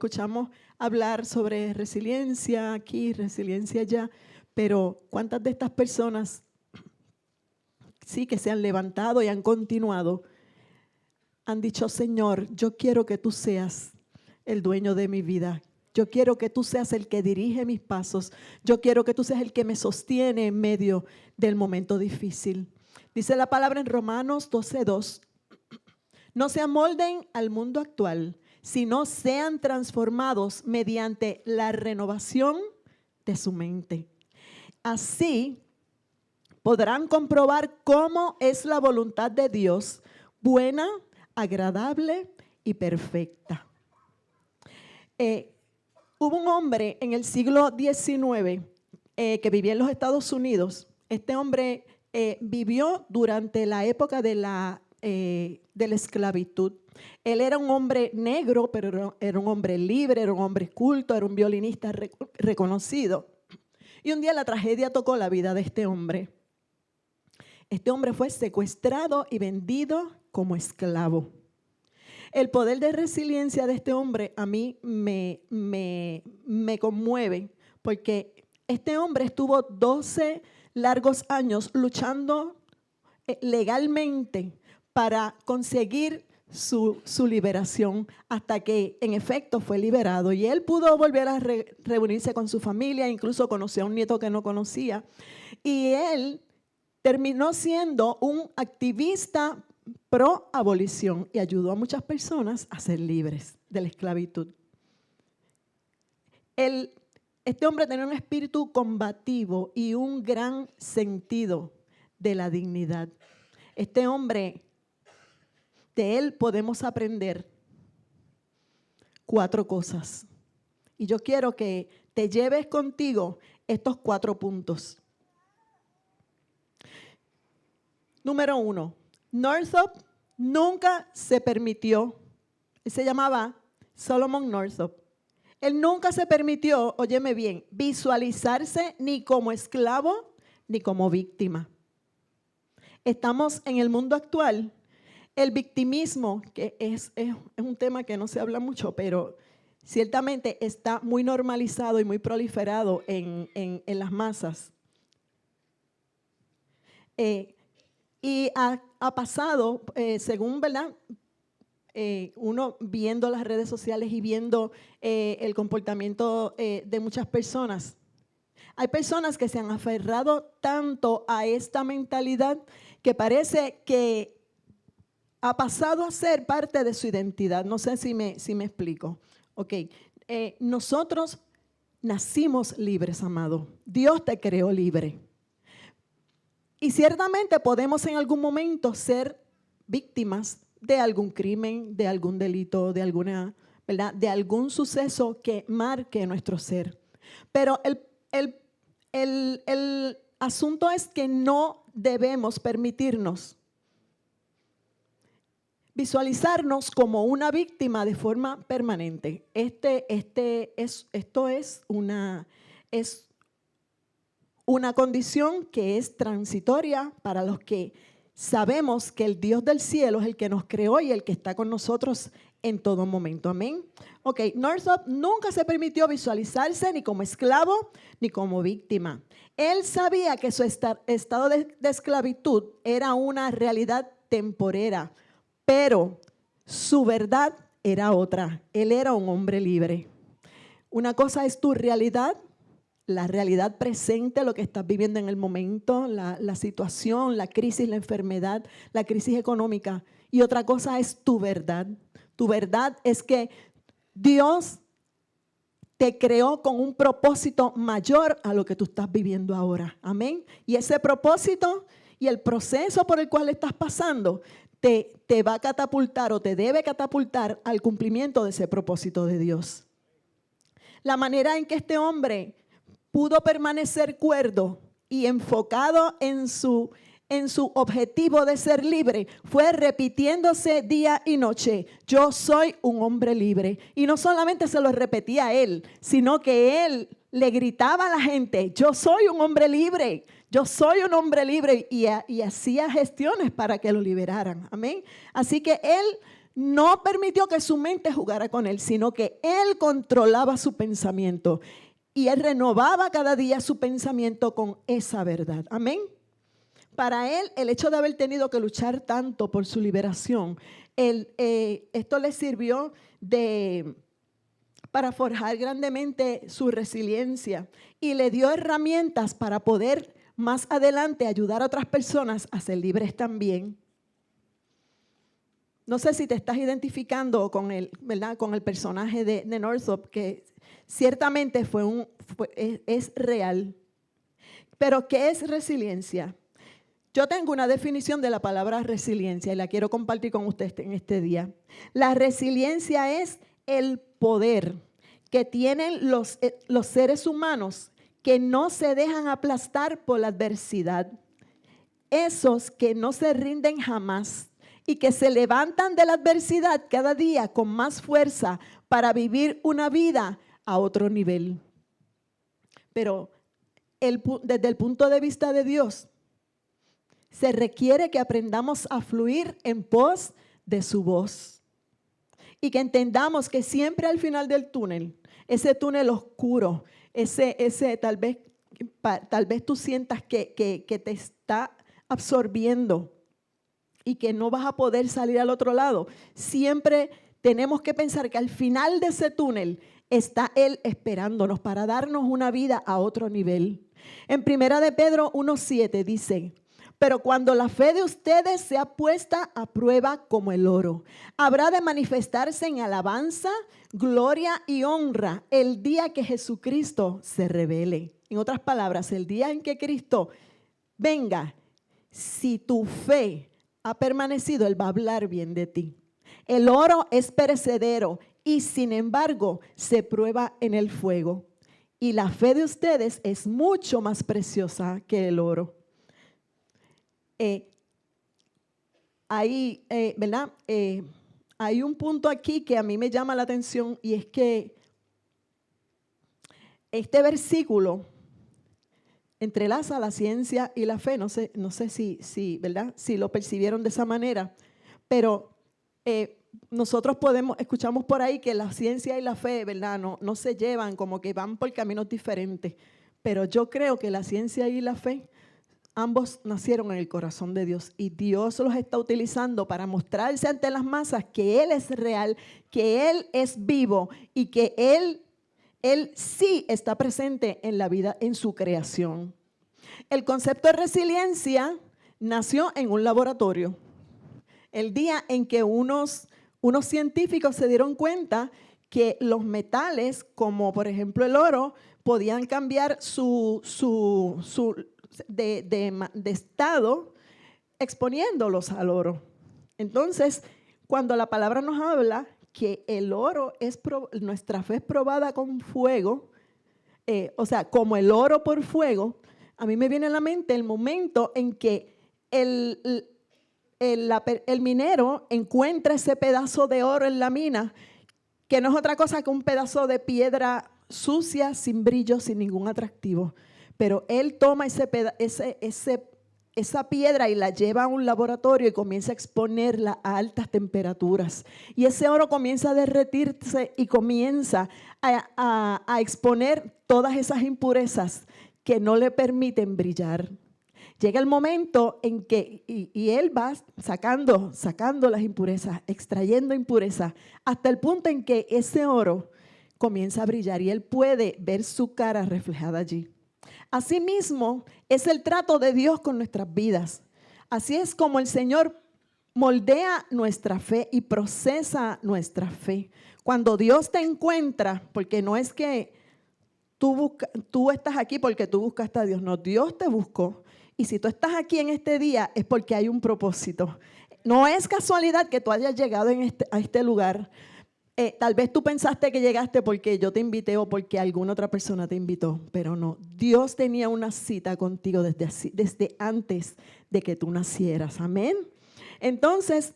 escuchamos hablar sobre resiliencia aquí, resiliencia allá, pero ¿cuántas de estas personas sí que se han levantado y han continuado? Han dicho, Señor, yo quiero que tú seas el dueño de mi vida. Yo quiero que tú seas el que dirige mis pasos. Yo quiero que tú seas el que me sostiene en medio del momento difícil. Dice la palabra en Romanos 12:2. No se amolden al mundo actual, sino sean transformados mediante la renovación de su mente. Así podrán comprobar cómo es la voluntad de Dios, buena, agradable y perfecta. Hubo un hombre en el siglo XIX que vivía en los Estados Unidos. Este hombre vivió durante la época de la esclavitud. Él era un hombre negro, pero era un hombre libre, era un hombre culto, era un violinista reconocido. Y un día la tragedia tocó la vida de este hombre. Este hombre fue secuestrado y vendido como esclavo. El poder de resiliencia de este hombre a mí me conmueve, porque este hombre estuvo 12 largos años luchando legalmente para conseguir su liberación, hasta que en efecto fue liberado. Y él pudo volver a reunirse con su familia, incluso conoció a un nieto que no conocía. Y él terminó siendo un activista pro abolición y ayudó a muchas personas a ser libres de la esclavitud. Este hombre tenía un espíritu combativo y un gran sentido de la dignidad. Este hombre, de él podemos aprender 4 cosas. Y yo quiero que te lleves contigo estos 4 puntos. Número 1. Northup nunca se permitió, él se llamaba Solomon Northup, él nunca se permitió, óyeme bien, visualizarse ni como esclavo ni como víctima. Estamos en el mundo actual, el victimismo, que es un tema que no se habla mucho, pero ciertamente está muy normalizado y muy proliferado en las masas. Y ha pasado, según, ¿verdad? Uno viendo las redes sociales y viendo el comportamiento de muchas personas. Hay personas que se han aferrado tanto a esta mentalidad que parece que ha pasado a ser parte de su identidad. No sé si me explico. Ok, nosotros nacimos libres, amado. Dios te creó libre. Y ciertamente podemos en algún momento ser víctimas de algún crimen, de algún delito, de alguna, ¿verdad? De algún suceso que marque nuestro ser. Pero el asunto es que no debemos permitirnos visualizarnos como una víctima de forma permanente. Esto es una condición que es transitoria para los que sabemos que el Dios del cielo es el que nos creó y el que está con nosotros en todo momento. Amén. Ok, Northup nunca se permitió visualizarse ni como esclavo ni como víctima. Él sabía que su estado de esclavitud era una realidad temporera, pero su verdad era otra. Él era un hombre libre. Una cosa es tu realidad, la realidad presente, lo que estás viviendo en el momento, la situación, la crisis, la enfermedad, la crisis económica. Y otra cosa es tu verdad. Tu verdad es que Dios te creó con un propósito mayor a lo que tú estás viviendo ahora. Amén. Y ese propósito y el proceso por el cual estás pasando te va a catapultar o te debe catapultar al cumplimiento de ese propósito de Dios. La manera en que este hombre pudo permanecer cuerdo y enfocado en su objetivo de ser libre fue repitiéndose día y noche: yo soy un hombre libre. Y no solamente se lo repetía a él, sino que él le gritaba a la gente: yo soy un hombre libre, yo soy un hombre libre, y hacía gestiones para que lo liberaran. Amén. Así que él no permitió que su mente jugara con él, sino que él controlaba su pensamiento y él renovaba cada día su pensamiento con esa verdad. Amén. Para él, el hecho de haber tenido que luchar tanto por su liberación, esto le sirvió para forjar grandemente su resiliencia y le dio herramientas para poder más adelante ayudar a otras personas a ser libres también. No sé si te estás identificando con ¿verdad? Con el personaje de Northup, que ciertamente es real. Pero ¿qué es resiliencia? Yo tengo una definición de la palabra resiliencia y la quiero compartir con ustedes en este día. La resiliencia es el poder que tienen los seres humanos que no se dejan aplastar por la adversidad. Esos que no se rinden jamás y que se levantan de la adversidad cada día con más fuerza para vivir una vida a otro nivel. Pero desde el punto de vista de Dios, se requiere que aprendamos a fluir en pos de su voz y que entendamos que siempre al final del túnel, ese túnel oscuro, ese tal vez tú sientas que te está absorbiendo y que no vas a poder salir al otro lado, siempre tenemos que pensar que al final de ese túnel está Él esperándonos para darnos una vida a otro nivel. En 1 de Pedro 1:7 dice: pero cuando la fe de ustedes sea puesta a prueba como el oro, habrá de manifestarse en alabanza, gloria y honra el día que Jesucristo se revele. En otras palabras, el día en que Cristo venga, si tu fe ha permanecido, Él va a hablar bien de ti. El oro es perecedero y sin embargo se prueba en el fuego. Y la fe de ustedes es mucho más preciosa que el oro. ¿Verdad? Hay un punto aquí que a mí me llama la atención y es que este versículo entrelaza la ciencia y la fe. No sé ¿verdad? Si lo percibieron de esa manera, pero nosotros escuchamos por ahí que la ciencia y la fe, ¿verdad? No se llevan, como que van por caminos diferentes, pero yo creo que la ciencia y la fe ambos nacieron en el corazón de Dios y Dios los está utilizando para mostrarse ante las masas que Él es real, que Él es vivo y que Él sí está presente en la vida, en su creación. El concepto de resiliencia nació en un laboratorio. El día en que unos científicos se dieron cuenta que los metales, como por ejemplo el oro, podían cambiar de estado exponiéndolos al oro. Entonces, cuando la palabra nos habla que el oro nuestra fe es probada con fuego, o sea, como el oro por fuego, a mí me viene a la mente el momento en que el minero encuentra ese pedazo de oro en la mina, que no es otra cosa que un pedazo de piedra sucia, sin brillo, sin ningún atractivo. Pero él toma esa piedra y la lleva a un laboratorio y comienza a exponerla a altas temperaturas. Y ese oro comienza a derretirse y comienza a exponer todas esas impurezas que no le permiten brillar. Llega el momento en que, y él va sacando las impurezas, extrayendo impurezas, hasta el punto en que ese oro comienza a brillar y él puede ver su cara reflejada allí. Asimismo, es el trato de Dios con nuestras vidas. Así es como el Señor moldea nuestra fe y procesa nuestra fe. Cuando Dios te encuentra, porque no es que tú estás aquí porque tú buscaste a Dios, no, Dios te buscó. Y si tú estás aquí en este día es porque hay un propósito. No es casualidad que tú hayas llegado a este lugar. Tal vez tú pensaste que llegaste porque yo te invité o porque alguna otra persona te invitó, pero no. Dios tenía una cita contigo desde antes de que tú nacieras. Amén. Entonces,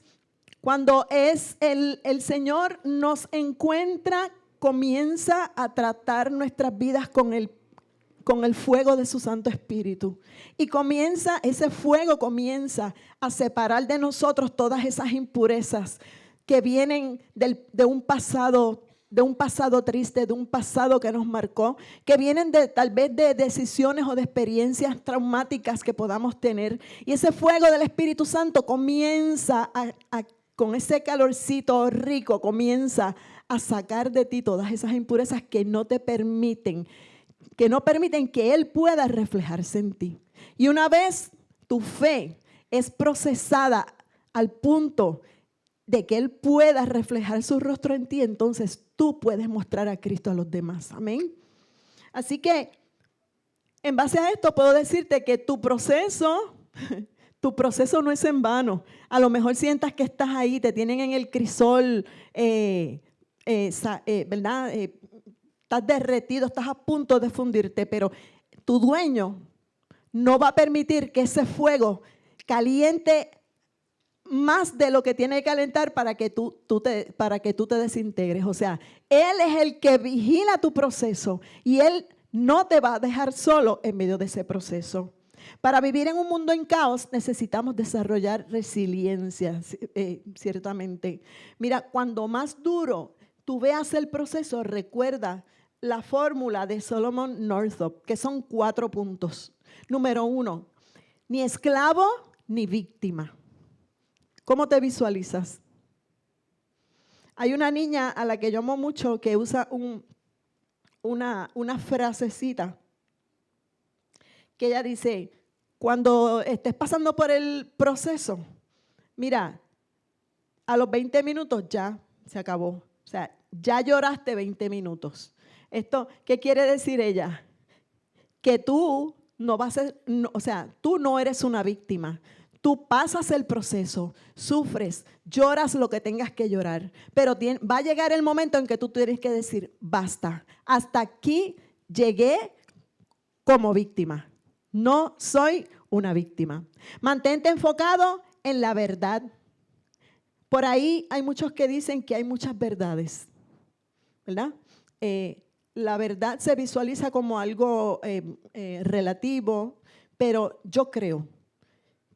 cuando el Señor nos encuentra, comienza a tratar nuestras vidas con el fuego de su Santo Espíritu. Y ese fuego comienza a separar de nosotros todas esas impurezas, que vienen de un pasado triste, de un pasado que nos marcó, que vienen tal vez de decisiones o de experiencias traumáticas que podamos tener. Y ese fuego del Espíritu Santo comienza con ese calorcito rico, comienza a sacar de ti todas esas impurezas que no permiten que Él pueda reflejarse en ti. Y una vez tu fe es procesada al punto de que Él pueda reflejar su rostro en ti, entonces tú puedes mostrar a Cristo a los demás. Amén. Así que, en base a esto, puedo decirte que tu proceso no es en vano. A lo mejor sientas que estás ahí, te tienen en el crisol, ¿verdad? Estás derretido, estás a punto de fundirte, pero tu dueño no va a permitir que ese fuego caliente más de lo que tiene que calentar para que tú te desintegres. O sea, Él es el que vigila tu proceso y Él no te va a dejar solo en medio de ese proceso. Para vivir en un mundo en caos necesitamos desarrollar resiliencia, ciertamente. Mira, cuando más duro tú veas el proceso, recuerda la fórmula de Solomon Northup, que son 4 puntos. Número 1, ni esclavo ni víctima. ¿Cómo te visualizas? Hay una niña a la que yo amo mucho que usa una frasecita que ella dice, cuando estés pasando por el proceso, mira, a los 20 minutos ya se acabó. O sea, ya lloraste 20 minutos. ¿Esto qué quiere decir ella? Que tú no vas a ser, o sea, tú no eres una víctima. Tú pasas el proceso, sufres, lloras lo que tengas que llorar, pero va a llegar el momento en que tú tienes que decir, basta, hasta aquí llegué como víctima. No soy una víctima. Mantente enfocado en la verdad. Por ahí hay muchos que dicen que hay muchas verdades, ¿verdad? La verdad se visualiza como algo relativo, pero yo creo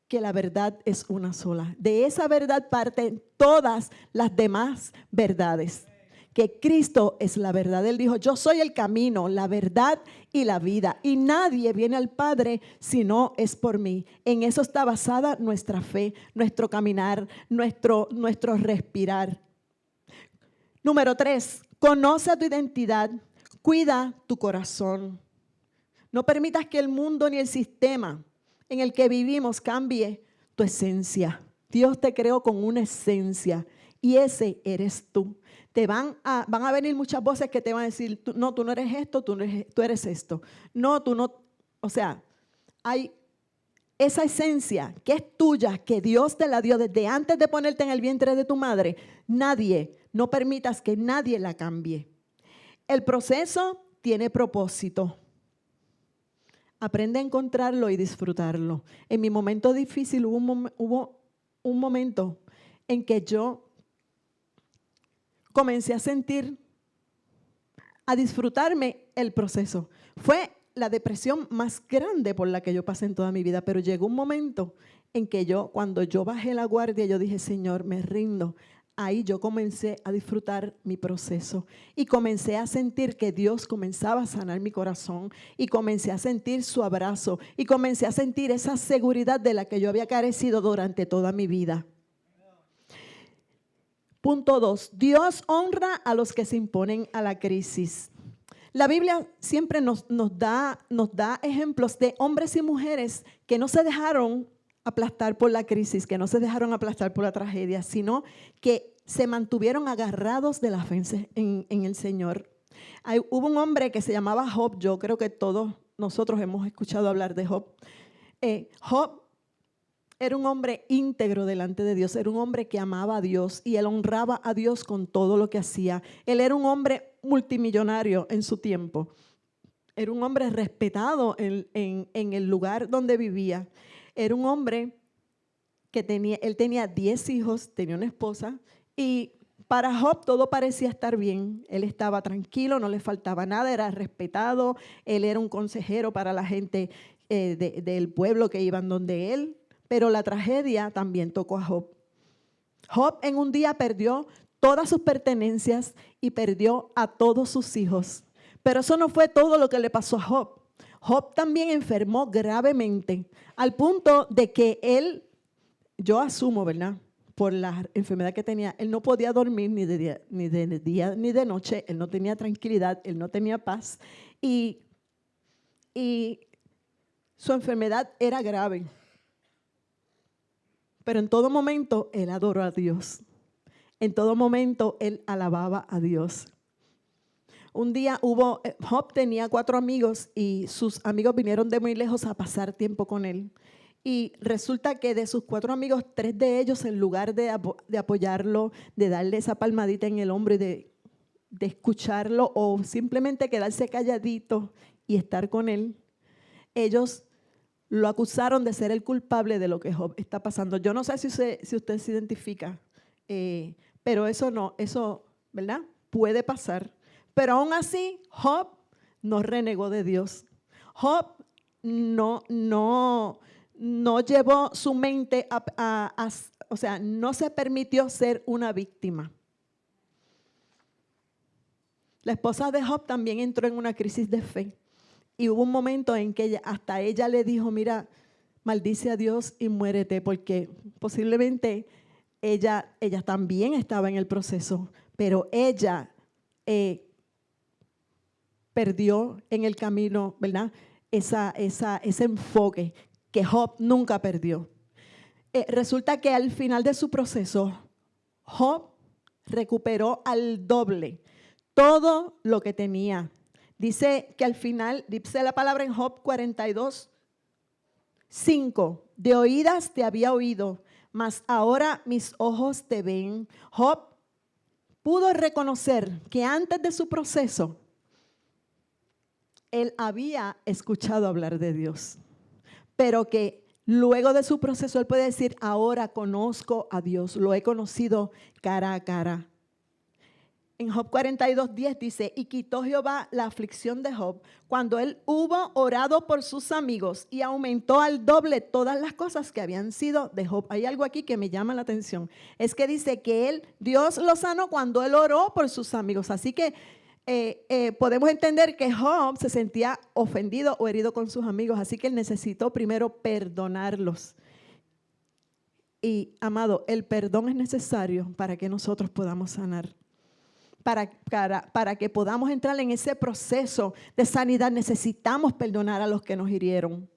que la verdad es una sola. De esa verdad parten todas las demás verdades. Que Cristo es la verdad. Él dijo, yo soy el camino, la verdad y la vida. Y nadie viene al Padre si no es por mí. En eso está basada nuestra fe, nuestro caminar, nuestro respirar. Número 3, conoce tu identidad, cuida tu corazón. No permitas que el mundo ni el sistema en el que vivimos cambie tu esencia. Dios te creó con una esencia y ese eres tú. Van a venir muchas voces que te van a decir, no, tú no eres esto, tú eres esto. No, tú no. O sea, hay esa esencia que es tuya, que Dios te la dio desde antes de ponerte en el vientre de tu madre. No permitas que nadie la cambie. El proceso tiene propósito. Aprende a encontrarlo y disfrutarlo. En mi momento difícil hubo un momento en que yo comencé a disfrutarme el proceso. Fue la depresión más grande por la que yo pasé en toda mi vida, pero llegó un momento en que cuando yo bajé la guardia, yo dije, Señor, me rindo. Ahí yo comencé a disfrutar mi proceso y comencé a sentir que Dios comenzaba a sanar mi corazón y comencé a sentir su abrazo y comencé a sentir esa seguridad de la que yo había carecido durante toda mi vida. Punto 2, Dios honra a los que se imponen a la crisis. La Biblia siempre nos da ejemplos de hombres y mujeres que no se dejaron aplastar por la crisis, que no se dejaron aplastar por la tragedia, sino que se mantuvieron agarrados de la fe en el Señor. Hubo un hombre que se llamaba Job, yo creo que todos nosotros hemos escuchado hablar de Job. Job era un hombre íntegro delante de Dios, era un hombre que amaba a Dios y él honraba a Dios con todo lo que hacía. Él era un hombre multimillonario en su tiempo. Era un hombre respetado en el lugar donde vivía. Era un hombre que tenía 10 hijos, tenía una esposa y para Job todo parecía estar bien. Él estaba tranquilo, no le faltaba nada, era respetado. Él era un consejero para la gente del pueblo que iban donde él. Pero la tragedia también tocó a Job. Job en un día perdió todas sus pertenencias y perdió a todos sus hijos. Pero eso no fue todo lo que le pasó a Job. Job también enfermó gravemente, al punto de que él, yo asumo, ¿verdad?, por la enfermedad que tenía, él no podía dormir ni de día ni de noche, él no tenía tranquilidad, él no tenía paz y su enfermedad era grave. Pero en todo momento él adoró a Dios. En todo momento él alababa a Dios. Un día Job tenía 4 amigos y sus amigos vinieron de muy lejos a pasar tiempo con él. Y resulta que de sus 4 amigos, 3 de ellos, en lugar de apoyarlo, de darle esa palmadita en el hombro y de escucharlo o simplemente quedarse calladito y estar con él, ellos lo acusaron de ser el culpable de lo que Job está pasando. Yo no sé si usted se identifica, pero eso, ¿verdad?, puede pasar. Pero aún así, Job no renegó de Dios. Job no llevó su mente o sea, no se permitió ser una víctima. La esposa de Job también entró en una crisis de fe. Y hubo un momento en que hasta ella le dijo, mira, maldice a Dios y muérete, porque posiblemente ella también estaba en el proceso, pero ella perdió en el camino, ¿verdad?, ese enfoque que Job nunca perdió. Resulta que al final de su proceso, Job recuperó al doble todo lo que tenía. Dice que al final, dice la palabra en Job 42, 5, de oídas te había oído, mas ahora mis ojos te ven. Job pudo reconocer que antes de su proceso, él había escuchado hablar de Dios, pero que luego de su proceso él puede decir, ahora conozco a Dios, lo he conocido cara a cara. En Job 42:10 dice, y quitó Jehová la aflicción de Job cuando él hubo orado por sus amigos y aumentó al doble todas las cosas que habían sido de Job. Hay algo aquí que me llama la atención. Es que dice que Dios lo sanó cuando él oró por sus amigos. Así que podemos entender que Job se sentía ofendido o herido con sus amigos. Así que él necesitó primero perdonarlos. Y, amado, el perdón es necesario para que nosotros podamos sanar. Para que podamos entrar en ese proceso de sanidad, necesitamos perdonar a los que nos hirieron.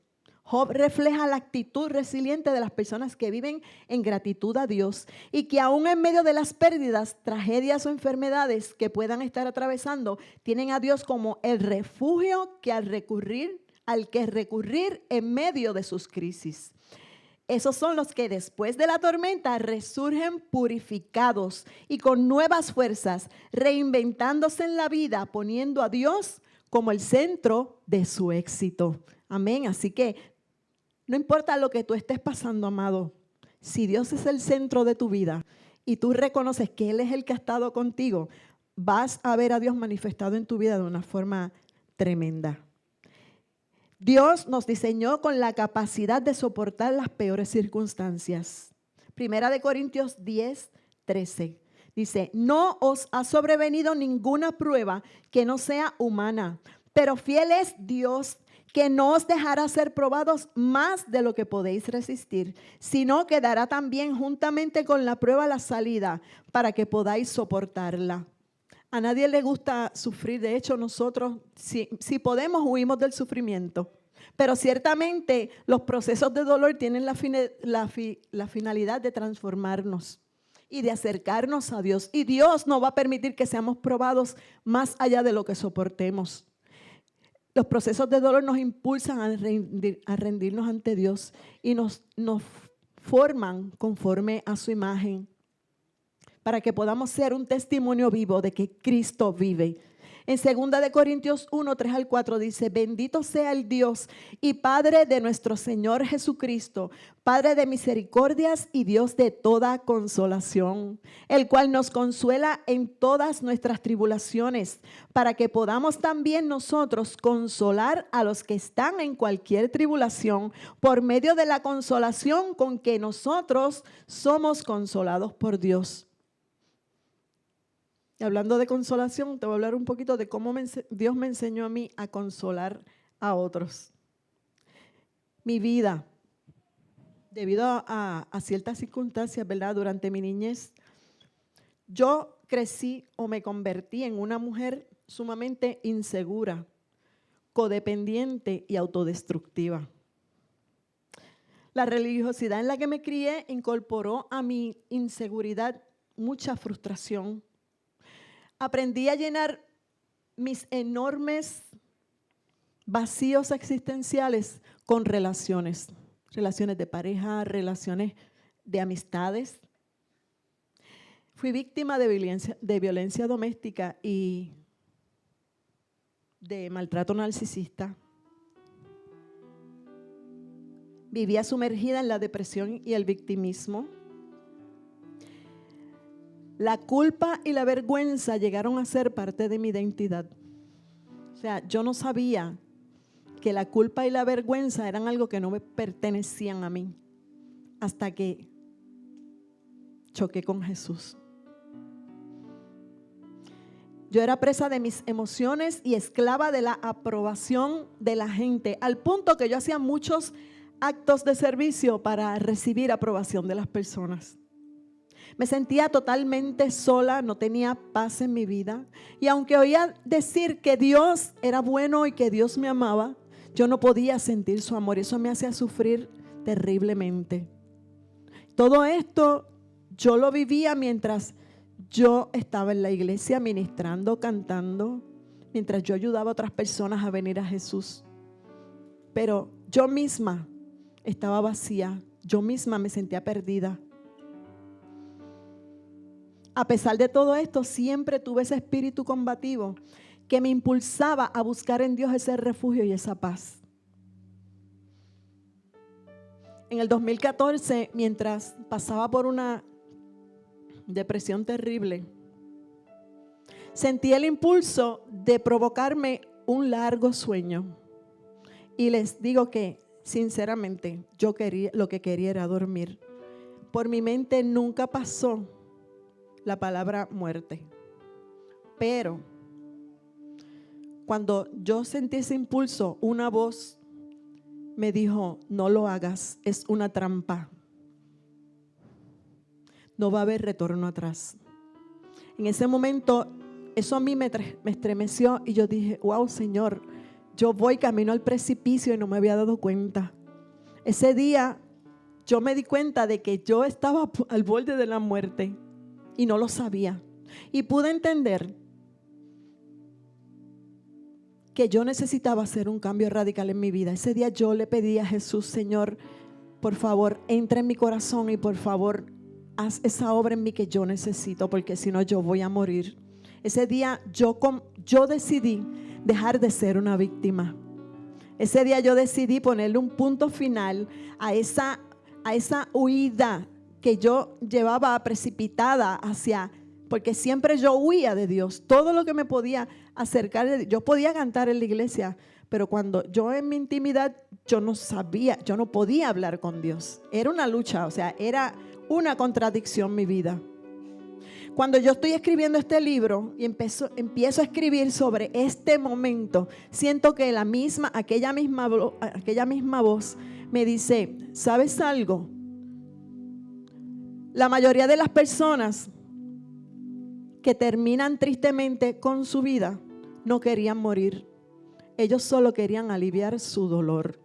Job refleja la actitud resiliente de las personas que viven en gratitud a Dios y que aún en medio de las pérdidas, tragedias o enfermedades que puedan estar atravesando, tienen a Dios como el refugio al que recurrir en medio de sus crisis. Esos son los que después de la tormenta resurgen purificados y con nuevas fuerzas, reinventándose en la vida, poniendo a Dios como el centro de su éxito. Amén. Así que no importa lo que tú estés pasando, amado, si Dios es el centro de tu vida y tú reconoces que Él es el que ha estado contigo, vas a ver a Dios manifestado en tu vida de una forma tremenda. Dios nos diseñó con la capacidad de soportar las peores circunstancias. Primera de Corintios 10:13 dice, no os ha sobrevenido ninguna prueba que no sea humana, pero fiel es Dios que no os dejará ser probados más de lo que podéis resistir, sino que dará también juntamente con la prueba la salida para que podáis soportarla. A nadie le gusta sufrir. De hecho, nosotros, si podemos, huimos del sufrimiento. Pero ciertamente los procesos de dolor tienen la finalidad de transformarnos y de acercarnos a Dios. Y Dios no va a permitir que seamos probados más allá de lo que soportemos. Los procesos de dolor nos impulsan a rendirnos ante Dios y nos forman conforme a su imagen, para que podamos ser un testimonio vivo de que Cristo vive. En 2 de Corintios 1, 3 al 4 dice: bendito sea el Dios y Padre de nuestro Señor Jesucristo, Padre de misericordias y Dios de toda consolación, el cual nos consuela en todas nuestras tribulaciones, para que podamos también nosotros consolar a los que están en cualquier tribulación, por medio de la consolación con que nosotros somos consolados por Dios. Y hablando de consolación, te voy a hablar un poquito de cómo Dios me enseñó a mí a consolar a otros. Mi vida, debido a ciertas circunstancias, ¿verdad? Durante mi niñez, yo crecí o me convertí en una mujer sumamente insegura, codependiente y autodestructiva. La religiosidad en la que me crié incorporó a mi inseguridad mucha frustración. Aprendí a llenar mis enormes vacíos existenciales con relaciones de pareja, relaciones de amistades. Fui víctima de violencia doméstica y de maltrato narcisista. Vivía sumergida en la depresión y el victimismo. La culpa y la vergüenza llegaron a ser parte de mi identidad. O sea, yo no sabía que la culpa y la vergüenza eran algo que no me pertenecían a mí, hasta que choqué con Jesús. Yo era presa de mis emociones y esclava de la aprobación de la gente, al punto que yo hacía muchos actos de servicio para recibir aprobación de las personas. Me sentía totalmente sola, no tenía paz en mi vida. Y aunque oía decir que Dios era bueno y que Dios me amaba, yo no podía sentir su amor y eso me hacía sufrir terriblemente. Todo esto yo lo vivía mientras yo estaba en la iglesia ministrando, cantando, mientras yo ayudaba a otras personas a venir a Jesús. Pero yo misma estaba vacía, yo misma me sentía perdida. A pesar de todo esto, siempre tuve ese espíritu combativo que me impulsaba a buscar en Dios ese refugio y esa paz. En el 2014, mientras pasaba por una depresión terrible, sentí el impulso de provocarme un largo sueño. Y les digo que, sinceramente, lo que quería era dormir. Por mi mente nunca pasó la palabra muerte. Pero cuando yo sentí ese impulso, una voz me dijo: no lo hagas, es una trampa. No va a haber retorno atrás. En ese momento, eso a mí me estremeció y yo dije: wow, Señor, yo voy camino al precipicio y no me había dado cuenta. Ese día yo me di cuenta de que yo estaba al borde de la muerte y no lo sabía. Y pude entender que yo necesitaba hacer un cambio radical en mi vida. Ese día yo le pedí a Jesús: Señor, por favor, entra en mi corazón y por favor, haz esa obra en mí que yo necesito, porque si no yo voy a morir. Ese día yo decidí dejar de ser una víctima. Ese día yo decidí ponerle un punto final a esa huida que yo llevaba precipitada porque siempre yo huía de Dios. Todo lo que me podía acercar de Dios, yo podía cantar en la iglesia, pero cuando yo en mi intimidad, yo no sabía, yo no podía hablar con Dios. Era una lucha, o sea, era una contradicción mi vida. Cuando yo estoy escribiendo este libro y empiezo a escribir sobre este momento, siento que aquella misma voz me dice: ¿sabes algo? La mayoría de las personas que terminan tristemente con su vida no querían morir. Ellos solo querían aliviar su dolor.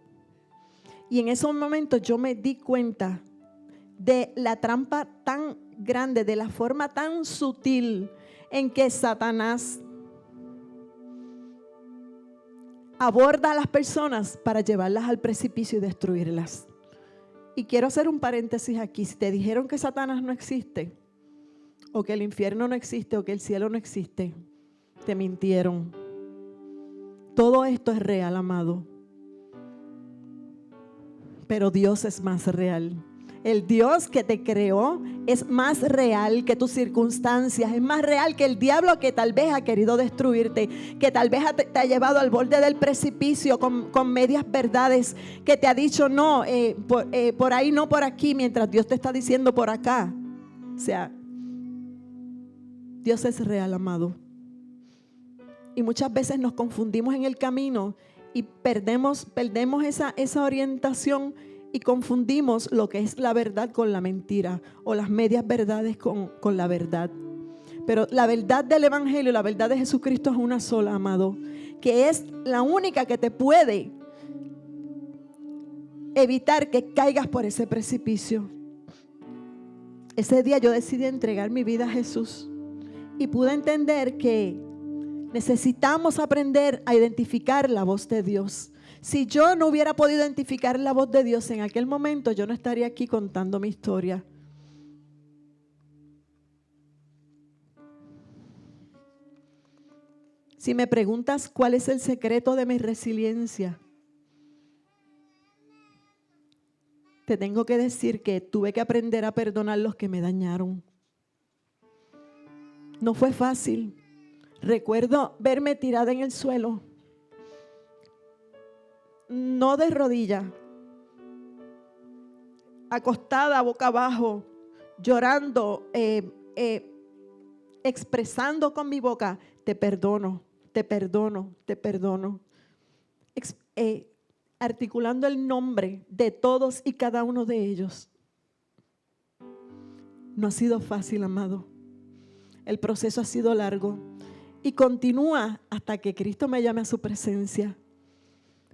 Y en esos momentos yo me di cuenta de la trampa tan grande, de la forma tan sutil en que Satanás aborda a las personas para llevarlas al precipicio y destruirlas. Y quiero hacer un paréntesis aquí. Si te dijeron que Satanás no existe, o que el infierno no existe, o que el cielo no existe, te mintieron. Todo esto es real, amado. Pero Dios es más real. El Dios que te creó es más real que tus circunstancias, es más real que el diablo que tal vez ha querido destruirte, que tal vez te ha llevado al borde del precipicio con medias verdades, que te ha dicho no, por ahí no, por aquí, mientras Dios te está diciendo por acá. O sea, Dios es real, amado. Y muchas veces nos confundimos en el camino y perdemos esa orientación y confundimos lo que es la verdad con la mentira o las medias verdades con la verdad. Pero la verdad del Evangelio, la verdad de Jesucristo es una sola, amado, que es la única que te puede evitar que caigas por ese precipicio. Ese día yo decidí entregar mi vida a Jesús y pude entender que necesitamos aprender a identificar la voz de Dios. Si yo no hubiera podido identificar la voz de Dios en aquel momento, yo no estaría aquí contando mi historia. Si me preguntas cuál es el secreto de mi resiliencia, te tengo que decir que tuve que aprender a perdonar los que me dañaron. No fue fácil. Recuerdo verme tirada en el suelo, no de rodillas, acostada boca abajo, llorando, expresando con mi boca, te perdono, te perdono, te perdono. Articulando el nombre de todos y cada uno de ellos. No ha sido fácil, amado. El proceso ha sido largo y continúa hasta que Cristo me llame a su presencia.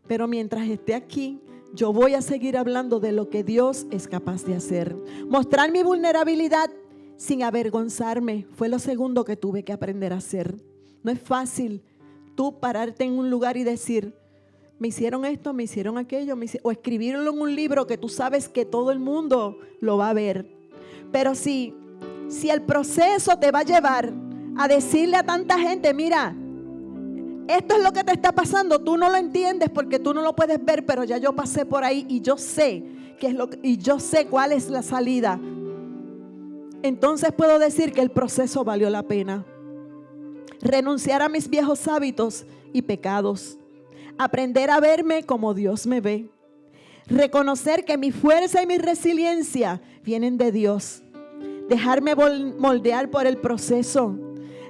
Pero mientras esté aquí, yo voy a seguir hablando de lo que Dios es capaz de hacer. Mostrar mi vulnerabilidad sin avergonzarme fue lo segundo que tuve que aprender a hacer. No es fácil tú pararte en un lugar y decir, me hicieron esto, me hicieron aquello, o escribirlo en un libro que tú sabes que todo el mundo lo va a ver. Pero si el proceso te va a llevar a decirle a tanta gente, mira, esto es lo que te está pasando, tú no lo entiendes porque tú no lo puedes ver, pero ya yo pasé por ahí y yo sé y yo sé cuál es la salida. Entonces puedo decir que el proceso valió la pena. Renunciar a mis viejos hábitos y pecados. Aprender a verme como Dios me ve. Reconocer que mi fuerza y mi resiliencia vienen de Dios. Dejarme moldear por el proceso.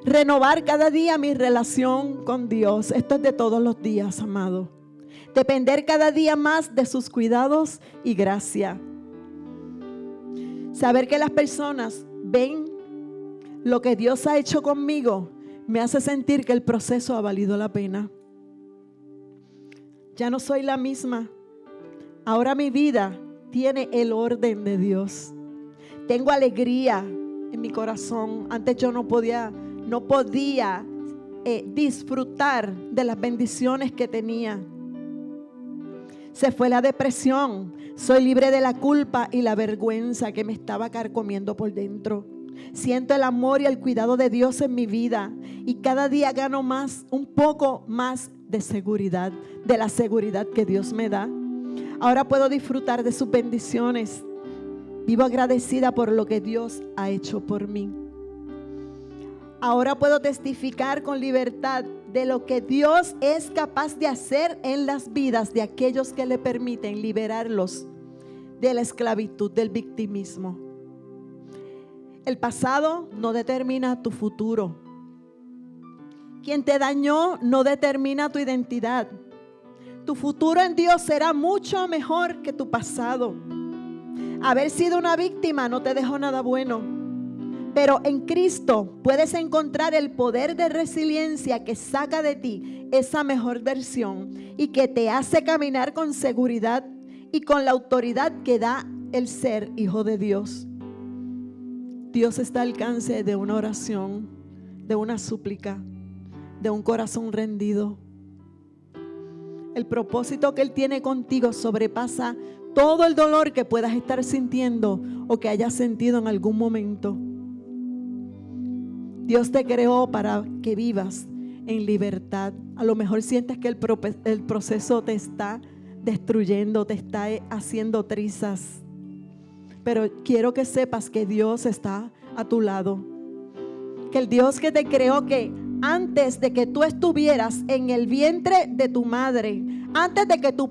Renovar cada día mi relación con Dios. Esto es de todos los días, amado. Depender cada día más de sus cuidados y gracia. Saber que las personas ven lo que Dios ha hecho conmigo me hace sentir que el proceso ha valido la pena. Ya no soy la misma. Ahora mi vida tiene el orden de Dios. Tengo alegría en mi corazón. Antes yo no podía disfrutar de las bendiciones que tenía. Se fue la depresión. Soy libre de la culpa y la vergüenza que me estaba carcomiendo por dentro. Siento el amor y el cuidado de Dios en mi vida y cada día gano un poco más de seguridad, de la seguridad que Dios me da. Ahora puedo disfrutar de sus bendiciones. Vivo agradecida por lo que Dios ha hecho por mí. Ahora puedo testificar con libertad de lo que Dios es capaz de hacer en las vidas de aquellos que le permiten liberarlos de la esclavitud, del victimismo. El pasado no determina tu futuro. Quien te dañó no determina tu identidad. Tu futuro en Dios será mucho mejor que tu pasado. Haber sido una víctima no te dejó nada bueno. Pero en Cristo puedes encontrar el poder de resiliencia que saca de ti esa mejor versión y que te hace caminar con seguridad y con la autoridad que da el ser hijo de Dios. Dios está al alcance de una oración, de una súplica, de un corazón rendido. El propósito que Él tiene contigo sobrepasa todo el dolor que puedas estar sintiendo o que hayas sentido en algún momento. Dios te creó para que vivas, en libertad. A lo mejor sientes que el proceso te está destruyendo, te está haciendo trizas. Pero quiero que sepas que Dios está a tu lado. Que el Dios que te creó, que antes de que tú estuvieras en el vientre de tu madre, antes de que tus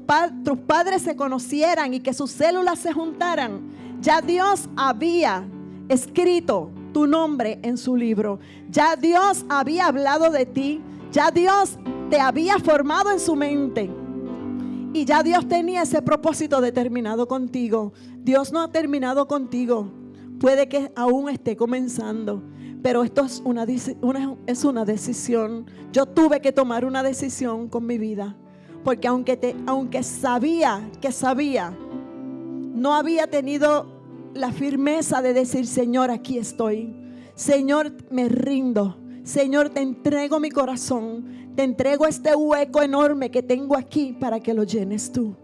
padres se conocieran y que sus células se juntaran, ya Dios había escrito tu nombre en su libro. Ya Dios había hablado de ti. Ya Dios te había formado en su mente. Y ya Dios tenía ese propósito determinado contigo. Dios no ha terminado contigo. Puede que aún esté comenzando. Pero esto es una decisión. Yo tuve que tomar una decisión con mi vida. Porque aunque sabía, no había tenido la firmeza de decir: Señor, aquí estoy. Señor, me rindo. Señor, te entrego mi corazón. Te entrego este hueco enorme que tengo aquí para que lo llenes tú.